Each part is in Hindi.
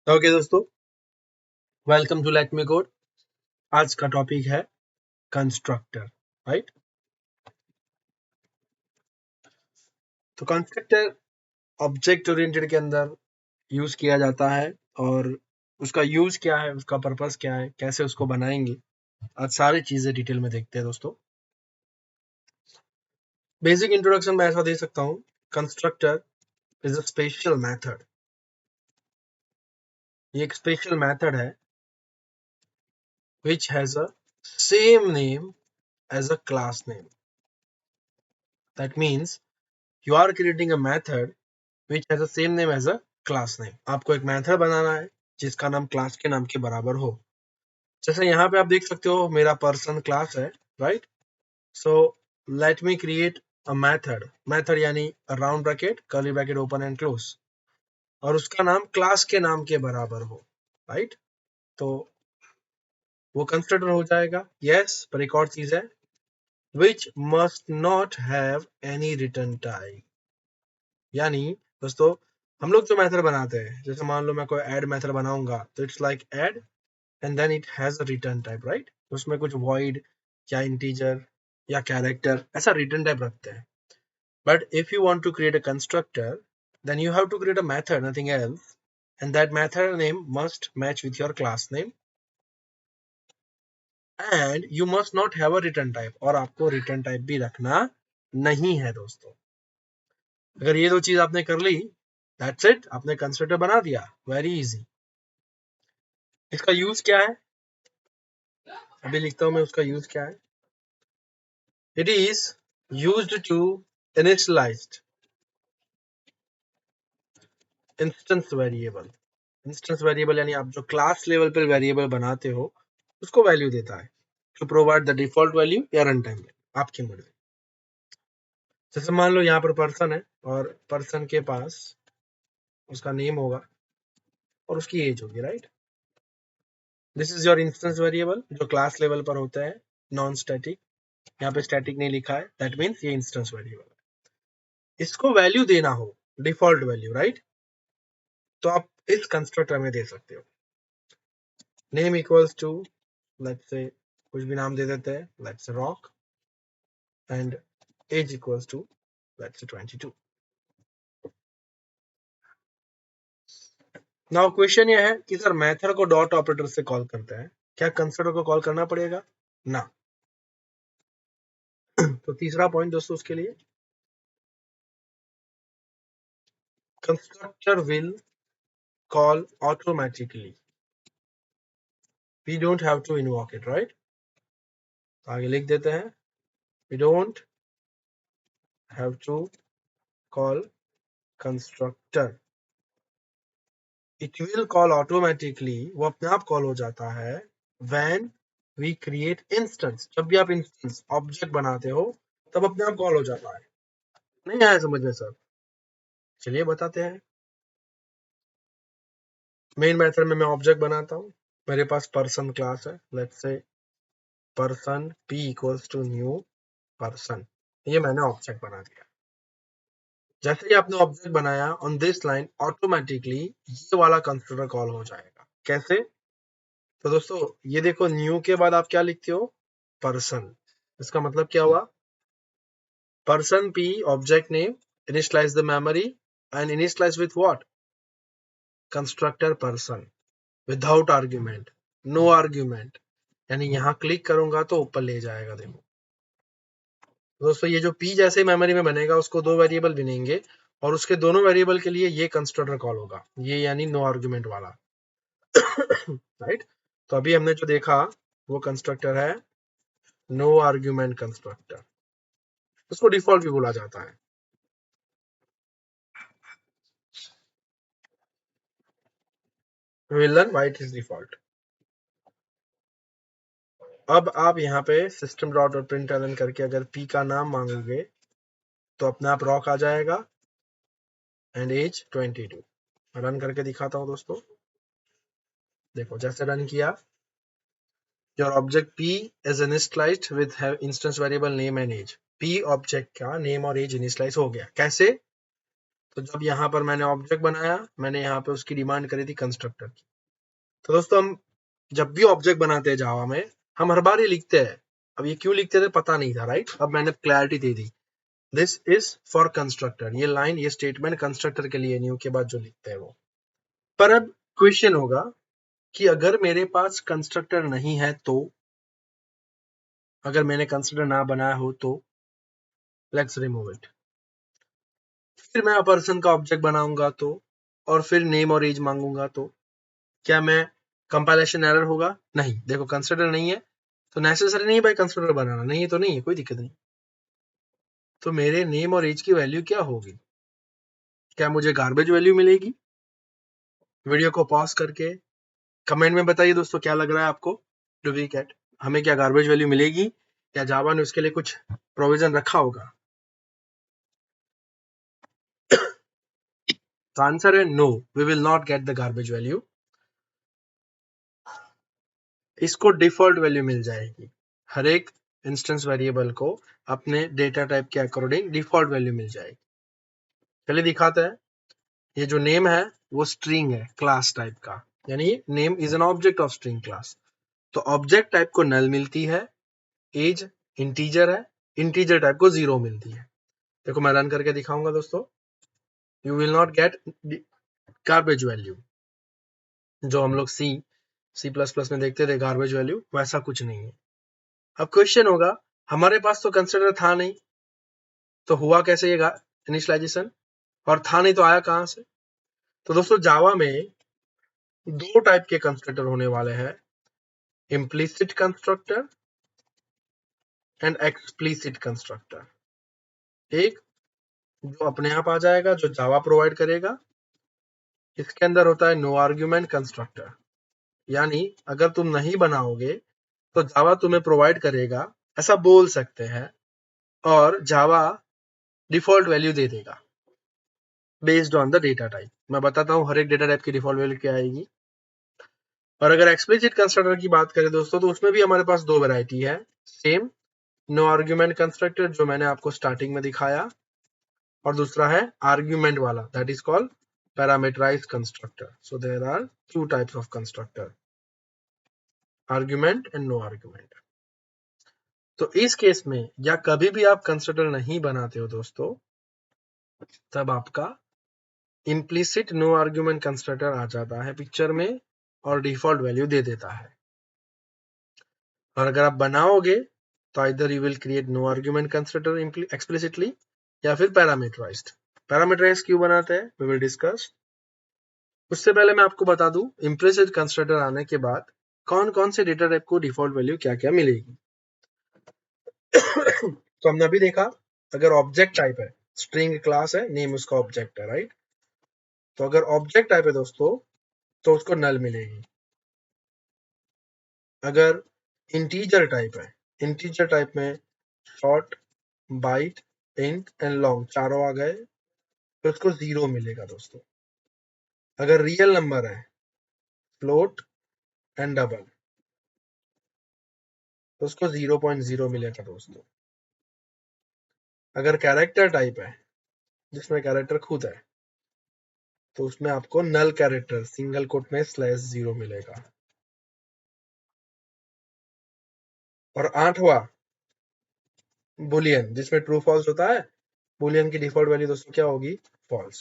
ओके दोस्तों, welcome to let me code. आज का टॉपिक है कंस्ट्रक्टर, राइट। तो कंस्ट्रक्टर ऑब्जेक्ट ओरिएंटेड के अंदर यूज किया जाता है और उसका यूज क्या है, उसका पर्पस क्या है, कैसे उसको बनाएंगे, आज सारी चीजें डिटेल में देखते हैं दोस्तों। बेसिक इंट्रोडक्शन में ऐसा दे सकता हूँ, constructor is a special method. ये एक स्पेशल मेथड है which has a same name as a class name. That means you are creating a method which has the same name as a class name। आपको एक मेथड बनाना है जिसका नाम क्लास के नाम के बराबर हो। जैसे यहाँ पे आप देख सकते हो मेरा पर्सन क्लास है, right. So let me create a method यानी round bracket curly bracket open and close, और उसका नाम क्लास के नाम के बराबर हो, राइट। तो वो कंस्ट्रक्टर हो जाएगा। यस, पर एक और चीज है, which must not have any return type. यानी दोस्तों, हम लोग जो मेथड बनाते हैं, जैसे मान लो मैं कोई ऐड मेथड बनाऊंगा तो it's like add and then it has a return type, right. उसमें कुछ वॉइड या इंटीजर या कैरेक्टर ऐसा रिटर्न टाइप रखते हैं। But if you want to create a constructor, then you have to create a method, nothing else, and that method name must match with your class name and you must not have a return type। और आपको रिटर्न टाइप भी रखना नहीं है दोस्तों। अगर ये दो चीज आपने कर ली, दैट्स इट, आपने कंस्ट्रक्टर बना दिया। Very easy. इसका यूज क्या है, अभी लिखता हूं मैं उसका यूज क्या है। It is used to initialize instance variable. Instance variable यानी आप जो क्लास लेवल पर वेरिएबल बनाते हो उसको वैल्यू देता है, to provide the default value या रन टाइम वैल्यू, आपकी मर्जी। जैसे मान लो यहाँ पर पर्सन है और पर्सन के पास उसका नेम होगा और उसकी एज होगी, right. This is your instance variable जो क्लास लेवल पर होता है, नॉन स्टैटिक। यहाँ पे स्टैटिक नहीं लिखा है, दैट मीन्स ये इंस्टेंस वेरिएबल है। इसको वैल्यू देना हो, डिफॉल्ट वैल्यू, राइट, तो आप इस कंस्ट्रक्टर में दे सकते हो। नेम इक्वल्स टू, लेट्स से कुछ भी नाम दे देते हैं, let's say rock, and age equals to let's say 22। Now question ये है कि सर मेथड को डॉट ऑपरेटर से कॉल करते हैं, क्या कंस्ट्रक्टर को कॉल करना पड़ेगा ना। तो तीसरा पॉइंट दोस्तों उसके लिए, constructor will call automatically, we don't have to invoke it, right. आगे लिख देते हैं, we don't have to call constructor, it will call automatically, वो अपने आप कॉल हो जाता है व्हेन वी क्रिएट इंस्टेंस। जब भी आप इंस्टेंस ऑब्जेक्ट बनाते हो तब अपने आप कॉल हो जाता है। नहीं आया समझ में सर, चलिए बताते हैं। मेन मेथड में मैं ऑब्जेक्ट बनाता हूँ, मेरे पास पर्सन क्लास है, let's say person p equals to new person, ये मैंने ऑब्जेक्ट बना दिया। जैसे ही आपने ऑब्जेक्ट बनाया, ऑन दिस लाइन ऑटोमेटिकली ये वाला कंस्ट्रक्टर कॉल हो जाएगा। कैसे, तो दोस्तों ये देखो, न्यू के बाद आप क्या लिखते हो, पर्सन। इसका मतलब क्या हुआ, person p object name, initialize the memory and initialize with what, constructor person, without argument, no argument, यानी यहाँ क्लिक करूंगा तो ऊपर ले जाएगा। देखो दोस्तों, ये जो p जैसे मेमोरी में बनेगा उसको दो वेरिएबल बनेंगे और उसके दोनों वेरिएबल के लिए ये कंस्ट्रक्टर कॉल होगा, ये यानी नो आर्ग्यूमेंट वाला, राइट। तो अभी हमने जो देखा वो कंस्ट्रक्टर है नो आर्ग्यूमेंट कंस्ट्रक्टर, उसको डिफॉल्ट भी बोला जाता है। Will learn why it is default. अब आप यहाँ पे सिस्टम डॉट और प्रिंटलन करके अगर p का नाम मांगोगे तो अपने आप रॉक आ जाएगा एंड एज 22। रन करके दिखाता हूँ दोस्तों, देखो जैसे रन किया, your object p is initialized with instance variable name and age। p object का नेम और एज इनिशियलाइज हो गया। कैसे, तो जब यहाँ पर मैंने ऑब्जेक्ट बनाया, मैंने यहाँ पे उसकी डिमांड करी थी कंस्ट्रक्टर की। तो दोस्तों हम जब भी ऑब्जेक्ट बनाते हैं जावा में, हम हर बार ये लिखते हैं। अब ये क्यों लिखते थे पता नहीं था, राइट? अब मैंने clarity they the, this is for constructor. ये लाइन, ये स्टेटमेंट कंस्ट्रक्टर के लिए, न्यू के बाद जो लिखते हैं वो। पर अब क्वेश्चन होगा कि अगर मेरे पास कंस्ट्रक्टर नहीं है तो, अगर मैंने कंस्ट्रक्टर ना बनाया हो तो, लेट्स रिमूव इट। फिर मैं पर्सन का ऑब्जेक्ट बनाऊंगा तो, और फिर नेम और एज मांगूंगा तो क्या मैं कंपाइलेशन एरर होगा? नहीं। देखो कंस्ट्रक्टर नहीं है तो नेसेसरी नहीं भाई कंस्ट्रक्टर बनाना, नहीं है तो नहीं है, कोई दिक्कत नहीं। तो मेरे नेम और एज की वैल्यू क्या होगी? क्या मुझे गार्बेज वैल्यू मिलेगी? वीडियो को पॉज करके कमेंट में बताइए दोस्तों, क्या लग रहा है आपको? टू बी कैट हमें क्या गार्बेज वैल्यू मिलेगी, या जावा ने उसके लिए कुछ प्रोविजन रखा होगा? तो आंसर है no, we will not get the garbage value. इसको डिफॉल्ट वैल्यू मिल जाएगी। हर एक इंस्टेंस वेरिएबल को अपने डेटा टाइप के अकॉर्डिंग डिफॉल्ट वैल्यू मिल जाएगी। चलिए दिखाते हैं। ये जो नेम है वो स्ट्रिंग है, क्लास टाइप का, यानी name is an object of string class. तो ऑब्जेक्ट टाइप को नल मिलती है, एज इंटीजर है, इंटीजर टाइप को 0 मिलती है। देखो मैं रन करके दिखाऊंगा दोस्तों, you will not gate garbage value. जो हम लोग सी प्लस प्लस में देखते थे गार्बेज वैल्यू, वैसा कुछ नहीं है। अब क्वेश्चन होगा, हमारे पास तो कंसिडर था नहीं, तो हुआ कैसे ये इनिशियलाइजेशन? और था नहीं तो आया कहां से? तो दोस्तों जावा में दो टाइप के कंस्ट्रक्टर होने वाले हैं, implicit constructor and explicit constructor. एक जो अपने आप आ जाएगा, जो जावा प्रोवाइड करेगा, इसके अंदर होता है नो आर्ग्यूमेंट कंस्ट्रक्टर, यानी अगर तुम नहीं बनाओगे तो जावा तुम्हें प्रोवाइड करेगा, ऐसा बोल सकते हैं, और जावा डिफॉल्ट वैल्यू दे देगा based on the data type. मैं बताता हूँ हर एक डेटा टाइप की डिफॉल्ट वैल्यू क्या आएगी। और अगर एक्सप्लिसिट कंस्ट्रक्टर की बात करें दोस्तों, तो उसमें भी हमारे पास दो वैरायटी है। सेम नो आर्ग्यूमेंट कंस्ट्रक्टर जो मैंने आपको स्टार्टिंग में दिखाया, और दूसरा है आर्ग्यूमेंट वाला, that is called parameterized constructor. So there are two types of constructor, argument and no argument. तो इस केस में या कभी भी आप कंस्ट्रक्टर नहीं बनाते हो दोस्तों, तब आपका इम्प्लिसिट नो आर्ग्यूमेंट कंस्ट्रक्टर आ जाता है पिक्चर में और डिफॉल्ट वैल्यू दे देता है। और अगर आप बनाओगे तो इधर you will create no argument constructor explicitly, या फिर पैरामीटराइज्ड। पैरामीटराइज्ड क्यों बनाते हैं वी विल डिस्कस। उससे पहले मैं आपको बता दूं, इम्प्लिसिट कंस्ट्रक्टर आने के बाद कौन कौन से डेटा टाइप को डिफॉल्ट वैल्यू क्या क्या मिलेगी। तो हमने अभी देखा, अगर ऑब्जेक्ट टाइप है, स्ट्रिंग क्लास है, नेम उसका ऑब्जेक्ट है, राइट? तो अगर ऑब्जेक्ट टाइप है दोस्तों तो उसको नल मिलेगी। अगर इंटीजर टाइप है, इंटीजर टाइप में short, byte, int and long चारों आ गए तो उसको 0 मिलेगा दोस्तों। अगर रियल नंबर है, फ्लोट एंड डबल, तो उसको 0.0 मिलेगा दोस्तों। अगर कैरेक्टर टाइप है, जिसमें कैरेक्टर खुद है, तो उसमें आपको नल कैरेक्टर सिंगल कोट में /0 मिलेगा। और 8वां बुलियन, जिसमें ट्रू फॉल्स होता है, बुलियन की डिफॉल्ट वैल्यू दोस्तों क्या होगी? फॉल्स।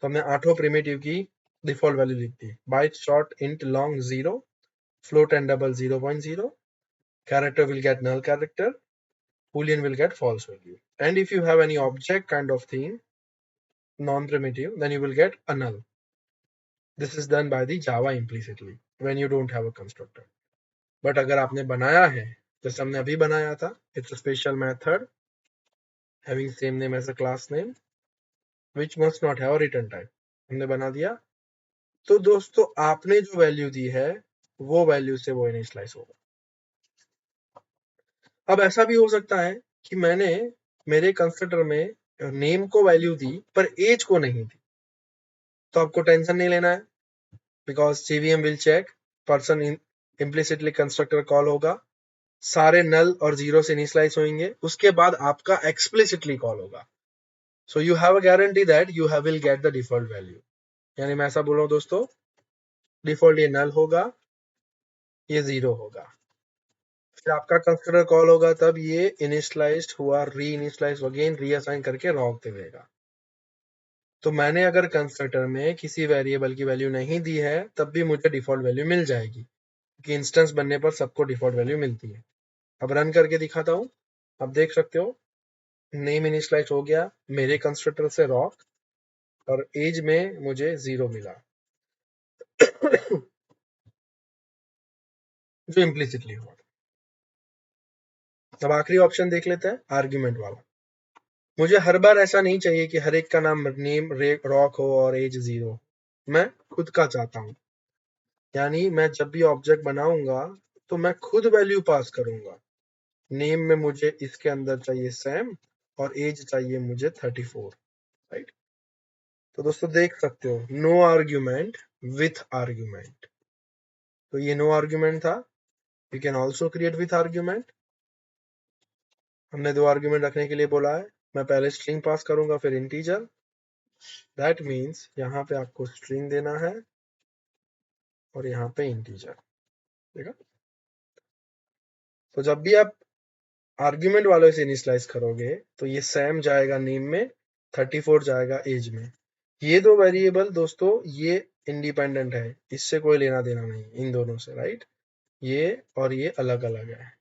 तो हमने 8वां प्रिमिटिव की डिफॉल्ट वैल्यू लिख दी, byte, short, int, long 0, float and double 0.0, character will get null character, boolean will get false value, and if you have any object kind of thing, non-primitive, then you will get a null. This is done by the Java implicitly when you don't have a constructor. But अगर आपने बनाया है, जैसे हमने अभी बनाया था, it's a special method having same name as a class name which must not have a return type, हमने बना दिया। तो दोस्तों आपने जो वैल्यू दी है वो वैल्यू से वो इनिशियलाइज होगा। अब ऐसा भी हो सकता है कि मैंने मेरे कंस्ट्रक्टर में नेम को वैल्यू दी पर एज को नहीं दी, तो आपको टेंशन नहीं लेना है, because CVM will check, person implicitly constructor call होगा, सारे नल और जीरो से इनिशियलाइज होंगे, उसके बाद आपका एक्सप्लिसिटली कॉल होगा। So you have a guarantee that you will get the default value. यानी मैं ऐसा बोल रहा हूँ दोस्तों, डिफॉल्ट ये नल होगा, ये 0 होगा, फिर आपका कंस्ट्रक्टर कॉल होगा तब ये इनिशियलाइज्ड हुआ, री इनिशियलाइज अगेन रीअसाइन करके रॉक दे देगा। तो मैंने अगर कंस्ट्रक्टर में किसी वेरिएबल की वैल्यू नहीं दी है तब भी मुझे डिफॉल्ट वैल्यू मिल जाएगी, क्योंकि इंस्टेंस बनने पर सबको डिफॉल्ट वैल्यू मिलती है। अब रन करके दिखाता हूँ, आप देख सकते हो नेम इनिशियलाइज हो गया मेरे कंस्ट्रक्टर से रॉक, और एज में मुझे 0 मिला जो इम्प्लिसिटली हुआ। अब आखिरी ऑप्शन देख लेते हैं, आर्ग्यूमेंट वाला। मुझे हर बार ऐसा नहीं चाहिए कि हर एक का नाम नेम रॉक हो और एज 0, मैं खुद का चाहता हूँ। यानी मैं जब भी ऑब्जेक्ट बनाऊंगा तो मैं खुद वैल्यू पास करूंगा। नेम में मुझे इसके अंदर चाहिए सैम और एज चाहिए मुझे 34, राइट। तो दोस्तों देख सकते हो, नो आर्ग्यूमेंट विथ आर्ग्यूमेंट। तो ये नो आर्ग्यूमेंट था, you can also create with argument. हमने 2 आर्ग्यूमेंट रखने के लिए बोला है, मैं पहले स्ट्रिंग पास करूंगा फिर इंटीजर, दैट मीन्स यहाँ पे आपको स्ट्रिंग देना है और यहाँ पे इंटीजर, ठीक है। तो जब भी आप आर्ग्यूमेंट वालों से इनिशियलाइज करोगे तो ये सैम जाएगा नेम में, 34 जाएगा एज में। ये 2 वेरिएबल दोस्तों ये इंडिपेंडेंट है, इससे कोई लेना देना नहीं इन दोनों से, राइट। ये और ये अलग अलग है,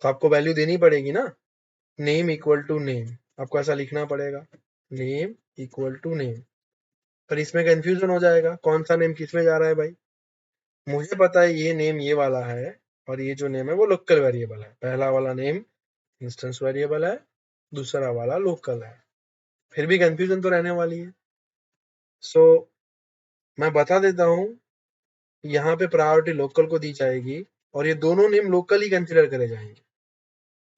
तो आपको वैल्यू देनी पड़ेगी ना। नेम इक्वल टू नेम, आपको ऐसा लिखना पड़ेगा, नेम इक्वल टू नेम। पर इसमें कंफ्यूजन हो जाएगा, कौन सा नेम किस में जा रहा है भाई। मुझे पता है ये नेम ये वाला है और ये जो नेम है वो लोकल वेरिएबल है। पहला वाला नेम इंस्टेंस वेरिएबल है, दूसरा वाला लोकल है, फिर भी कंफ्यूजन तो रहने वाली है। सो मैं बता देता हूँ, यहाँ पे प्रायोरिटी लोकल को दी जाएगी और ये दोनों नेम लोकल ही कंसिडर करे जाएंगे।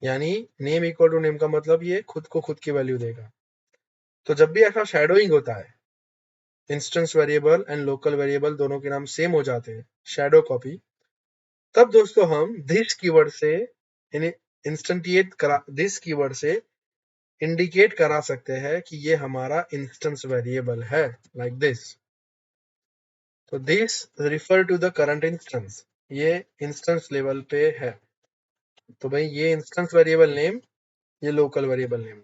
यानी नेम इक्वल टू नेम का मतलब ये खुद को खुद की वैल्यू देगा। तो जब भी ऐसा शैडोइंग होता है, instance variable and local variable दोनों के नाम सेम हो जाते हैं, शैडो कॉपी, तब दोस्तों हम दिस कीवर्ड से दिस कीवर्ड से इंडिकेट करा सकते हैं कि ये हमारा इंस्टेंस वेरिएबल है, लाइक दिस। तो this refer to the current instance, ये इंस्टेंस लेवल पे है। तो भाई ये इंस्टेंस वेरिएबल नेम, ये लोकल वेरिएबल नेम।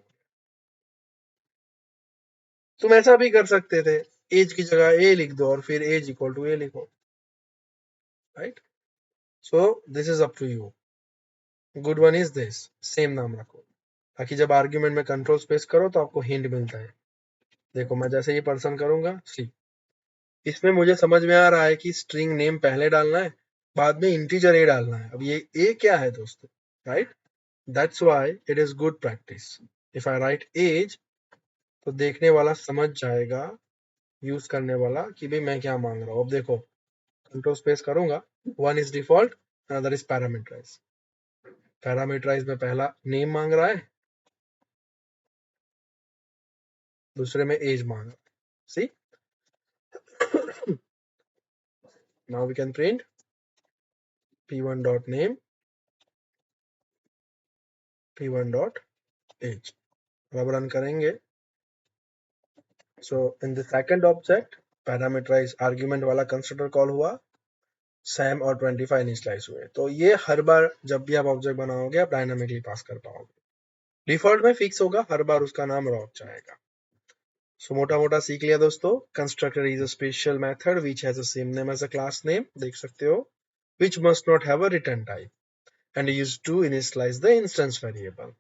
तुम ऐसा भी कर सकते थे, एज की जगह ए लिख दो और फिर एज इक्वल टू ए लिखो, right. So this is up to you. Good one is this, same नाम रखो ताकि जब आर्ग्यूमेंट में कंट्रोल स्पेस करो तो आपको हिंट मिलता है। देखो मैं जैसे ये पर्सन करूंगा, सी इसमें मुझे समझ में आ रहा है कि स्ट्रिंग नेम पहले डालना है, बाद में इंटीजर ए डालना है। अब ये ए क्या है दोस्तों, right. That's why it is good practice. If I write age तो देखने वाला समझ जाएगा, यूज करने वाला, कि भाई मैं क्या मांग रहा हूँ। अब देखो कंट्रोल स्पेस करूंगा, one is default, another is parameterize. Parameterize में पहला नेम मांग रहा है, दूसरे में एज मांग रहा है। सी now we can print p1.name p1.age। अब रन करेंगे, so in the second object parameterize argument वाला कंस्ट्रक्टर कॉल हुआ, सैम और 25 इनिशियलाइज हुए। तो ये हर बार जब भी आप ऑब्जेक्ट बनाओगे आप डायनामिकली पास कर पाओगे। डिफॉल्ट में फिक्स होगा, हर बार उसका नाम रॉक जाएगा। सो मोटा मोटा सीख लिया दोस्तों, constructor is a special method which has the same name as a class name, देख सकते हो, which must not have a return type and used to initialize the instance variable.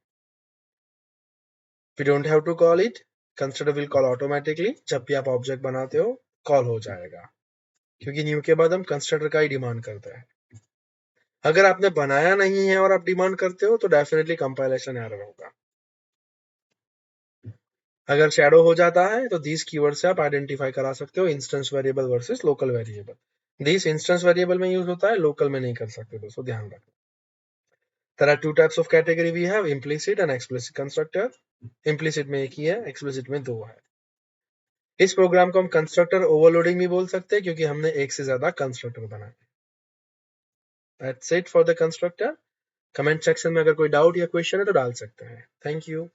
We don't have to call it, constructor will call automatically. जब भी आप ऑब्जेक्ट बनाते हो कॉल हो जाएगा, क्योंकि न्यू के बाद हम कंस्ट्रक्टर का ही डिमांड करते हैं। अगर आपने बनाया नहीं है और आप डिमांड करते हो तो डेफिनेटली कंपाइलेशन एरर होगा। अगर शैडो हो जाता है तो दिस कीवर्ड से आप आइडेंटिफाई करा सकते हो instance variable versus local variable. This instance variable में यूज होता है, लोकल में नहीं कर सकते दोस्तों, ध्यान रखना। There are two types of category we have, implicit and explicit constructor। implicit में एक ही है, explicit में 2 है। इस प्रोग्राम को हम कंस्ट्रक्टर ओवरलोडिंग भी बोल सकते हैं क्योंकि हमने एक से ज्यादा कंस्ट्रक्टर बनाए। That's it for the constructor। Comment section में अगर कोई डाउट या क्वेश्चन है तो डाल सकते हैं। Thank you.